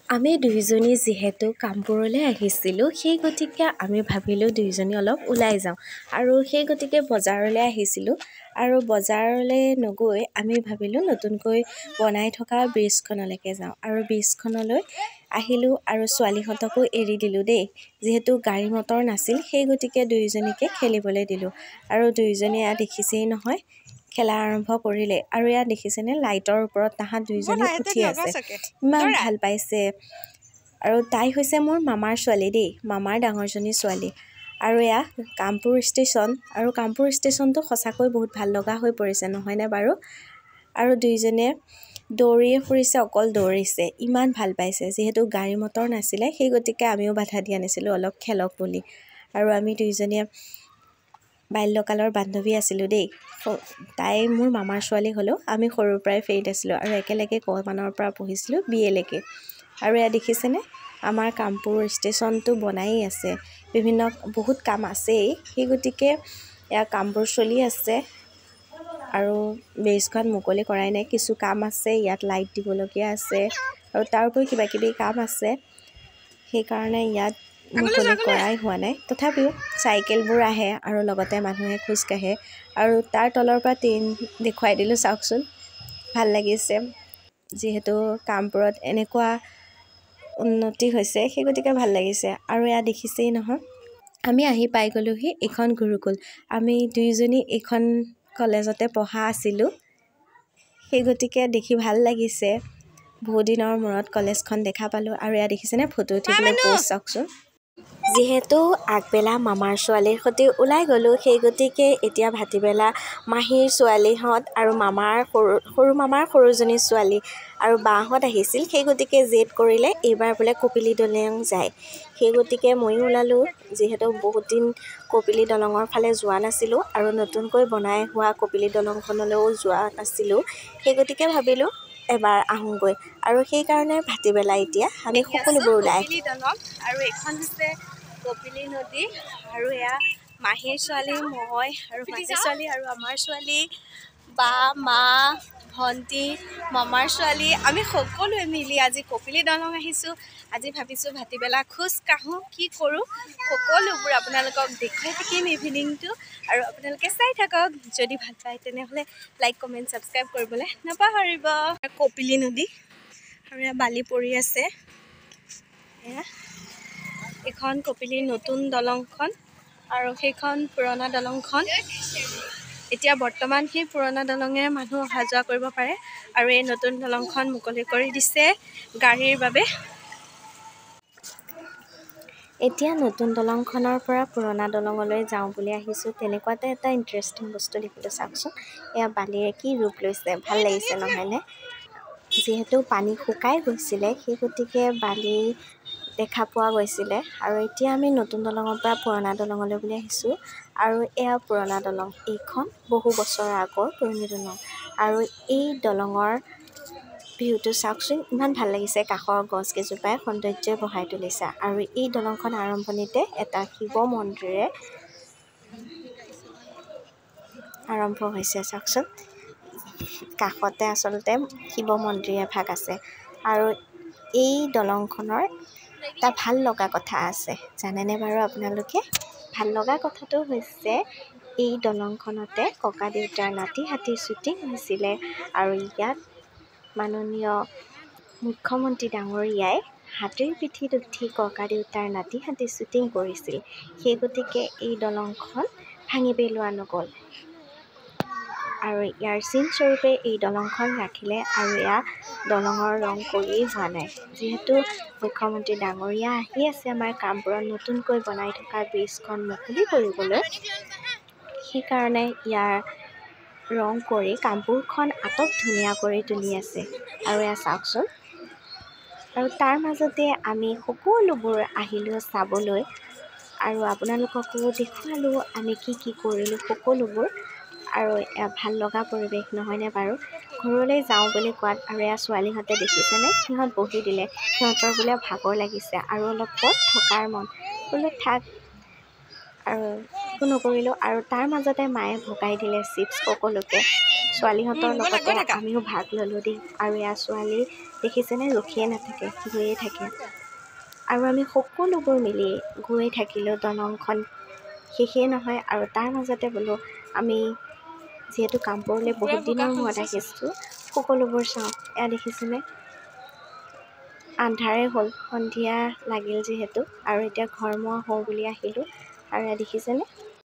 আমি দুইজনী যিহেতু কামপুৰলৈ আহিছিলোঁ সেই গতিকে আমি ভাবিলোঁ দুইজনী অলপ ওলাই যাওঁ আৰু সেই গতিকে বজাৰলৈ আহিছিলোঁ আৰু বজাৰলৈ নগৈ আমি ভাবিলোঁ নতুনকৈ বনাই থকা ব্ৰিজখনলৈকে যাওঁ আৰু ব্ৰিজখনলৈ আহিলোঁ আৰু ছোৱালীহঁতকো এৰি দিলোঁ দেই যিহেতু গাড়ী মটৰ নাছিল সেই গতিকে দুইজনীকে খেলিবলৈ দিলোঁ আৰু দুইজনী এয়া দেখিছেই নহয় খেলা আৰম্ভ কৰিলে আৰু ইয়াত দেখিছেনে লাইটৰ ওপৰত তাহাঁত দুইজনী উঠি আছে ইমান ভাল পাইছে আৰু তাই হৈছে মোৰ মামাৰ ছোৱালী দেই মামাৰ ডাঙৰজনী ছোৱালী আৰু এয়া কামপুৰ ষ্টেচন আৰু কামপুৰ ষ্টেচনটো সঁচাকৈ বহুত ভাল লগা হৈ পৰিছে নহয়নে বাৰু আৰু দুইজনে দৌৰিয়ে ফুৰিছে অকল দৌৰিছে ইমান ভাল পাইছে যিহেতু গাড়ী মটৰ নাছিলে সেই গতিকে আমিও বাধা দিয়া নাছিলোঁ অলপ খেলক বুলি আৰু আমি দুইজনীয়ে বাল্যকালৰ বান্ধৱী আছিলোঁ দেই তাই মোৰ মামাৰ ছোৱালী হ'লেও আমি সৰুৰ পৰাই ফ্ৰেণ্ড আছিলোঁ আৰু একেলগে কমানৰ পৰা পঢ়িছিলোঁ বিএলৈকে আৰু এয়া দেখিছেনে আমাৰ কামপুৰ ষ্টেচনটো বনায়েই আছে বহুত কাম আছেই সেই গতিকে এয়া কামবোৰ চলি আছে আৰু ব্ৰিজখন মুকলি কৰাই নাই কিছু কাম আছে ইয়াত লাইট দিবলগীয়া আছে আৰু তাৰ উপৰি কিবা কিবি কাম আছে সেইকাৰণে ইয়াত মুকলি কৰাই হোৱা নাই তথাপিও চাইকেলবোৰ আহে আৰু লগতে মানুহে খোজকাঢ়ে আৰু তাৰ তলৰ পৰা ট্ৰেইন দেখুৱাই দিলোঁ চাওকচোন ভাল লাগিছে যিহেতু কামপুৰত এনেকুৱা উন্নতি হৈছে সেই গতিকে ভাল লাগিছে আৰু এয়া দেখিছেই নহয় আমি আহি পাই গ'লোহি এইখন গুৰুকুল আমি দুইজনী এইখন কলেজতে পঢ়া আছিলোঁ সেই গতিকে দেখি ভাল লাগিছে বহুত দিনৰ মূৰত কলেজখন দেখা পালোঁ আৰু এয়া দেখিছেনে ফটো উঠিবলৈ প'ষ্ট চাওকচোন যিহেতু আগবেলা মামাৰ ছোৱালীৰ সৈতে ওলাই গ'লোঁ সেই গতিকে এতিয়া ভাটিবেলা মাহীৰ ছোৱালীহঁত আৰু সৰু মামাৰ সৰুজনী ছোৱালী আৰু বাহঁত আহিছিল সেই গতিকে জেদ কৰিলে এইবাৰ বোলে কপিলী দলং যায় সেই গতিকে ময়ো ওলালোঁ যিহেতু বহুত দিন কপিলী দলঙৰ ফালে যোৱা নাছিলোঁ আৰু নতুনকৈ বনাই হোৱা কপিলী দলংখনলৈও যোৱা নাছিলোঁ সেই গতিকে ভাবিলোঁ এবাৰ আহোঁগৈ আৰু সেইকাৰণে ভাটিবেলা এতিয়া আমি সকলোবোৰ ওলাই দলং আৰু এইখন হৈছে কপিলী নদী আৰু এয়া মাহীৰ ছোৱালী মই আৰু ভাইটিৰ ছোৱালী আৰু আমাৰ ছোৱালী বা মা ভণ্টি মামাৰ ছোৱালী আমি সকলোৱে মিলি আজি কপিলী দলং আহিছোঁ আজি ভাবিছোঁ ভাটিবেলা খোজ কাঢ়োঁ কি কৰোঁ সকলোবোৰ আপোনালোকক দেখুৱাই থাকিম ইভিনিংটো আৰু আপোনালোকে চাই থাকক যদি ভাল পায় তেনেহ'লে লাইক কমেণ্ট ছাবস্ক্ৰাইব কৰিবলৈ নাপাহৰিব কপিলী নদী আৰু এয়া বালি পৰি আছে এয়া এইখন কপিলীৰ নতুন দলংখন আৰু সেইখন পুৰণা দলংখন এতিয়া বৰ্তমান সেই পুৰণা দলঙেৰে মানুহ অহা যোৱা কৰিব পাৰে আৰু এই নতুন দলংখন মুকলি কৰি দিছে গাড়ীৰ বাবে এতিয়া নতুন দলংখনৰ পৰা পুৰণা দলঙলৈ যাওঁ বুলি আহিছোঁ তেনেকুৱাতে এটা ইণ্টাৰেষ্টিং বস্তু দেখিলোঁ চাওকচোন এয়া বালিৰে কি ৰূপ লৈছে ভাল লাগিছে নহয়নে যিহেতু পানী শুকাই গৈছিলে সেই গতিকে বালি দেখা পোৱা গৈছিলে আৰু এতিয়া আমি নতুন দলঙৰ পৰা পুৰণা দলঙলৈ বুলি আহিছোঁ আৰু এয়া পুৰণা দলং এইখন বহু বছৰৰ আগৰ পুৰণি দলং আৰু এই দলঙৰ ভিউটো চাওকচোন ইমান ভাল লাগিছে কাষৰ গছকেইজোপাই সৌন্দৰ্য বঢ়াই তুলিছে আৰু এই দলংখন আৰম্ভণিতে এটা শিৱ মন্দিৰে আৰম্ভ হৈছে চাওকচোন কাষতে আচলতে শিৱ মন্দিৰ এভাগ আছে আৰু এই দলংখনৰ এটা ভাল লগা কথা আছে জানেনে বাৰু আপোনালোকে ভাল লগা কথাটো হৈছে এই দলংখনতে ককা দেউতাৰ নাতি হাতীৰ শ্বুটিং হৈছিলে আৰু ইয়াত মাননীয় মুখ্যমন্ত্ৰী ডাঙৰীয়াই হাতীৰ পিঠিত উঠি ককা দেউতাৰ নাতি হাতীৰ শ্বুটিং কৰিছিল সেই গতিকে এই দলংখন ভাঙি পেলোৱা নগ'ল আৰু ইয়াৰ চিনস্বৰূপে এই দলংখন ৰাখিলে আৰু এয়া দলঙৰ ৰং কৰিয়েই হোৱা নাই যিহেতু মুখ্যমন্ত্ৰী ডাঙৰীয়া আহি আছে আমাৰ কামপুৰত নতুনকৈ বনাই থকা ব্ৰিজখন মুকলি কৰিবলৈ সেইকাৰণে ইয়াৰ ৰং কৰি কামপুৰখন আটক ধুনীয়া কৰি তুলি আছে আৰু এয়া চাওকচোন আৰু তাৰ মাজতে আমি সকলোবোৰ আহিলোঁ চাবলৈ আৰু আপোনালোককো দেখুৱালোঁ আমি কি কৰিলোঁ সকলোবোৰ আৰু এয়া ভাল লগা পৰিৱেশ নহয়নে বাৰু ঘৰলৈ যাওঁ বুলি কোৱাত আৰু এয়া ছোৱালীহঁতে দেখিছেনে সিহঁত বহি দিলে সিহঁতৰ বোলে ভাগৰ লাগিছে আৰু অলপ পথ থকাৰ মন বোলে থাক আৰু একো নকৰিলোঁ আৰু তাৰ মাজতে মায়ে ভগাই দিলে চিপছ সকলোকে। ছোৱালীহঁতৰ লগতে আমিও ভাগ ল'লোঁ দেই। আৰু এয়া ছোৱালী দেখিছেনে ৰখিয়ে নাথাকে, গৈয়ে থাকে। আৰু আমি সকলোবোৰ মিলি গৈ থাকিলোঁ। দলংখন শেষেই নহয় আৰু তাৰ মাজতে বোলো আমি যিহেতু কামপুৰলৈ বহুত দিনৰ মূৰত আহিছোঁ, সকলোবোৰ চাওঁ। এয়া দেখিছেনে আন্ধাৰে হ'ল, সন্ধিয়া লাগিল যিহেতু, আৰু এতিয়া ঘৰমুৱা হওঁ বুলি আহিলোঁ। আৰু এয়া দেখিছেনে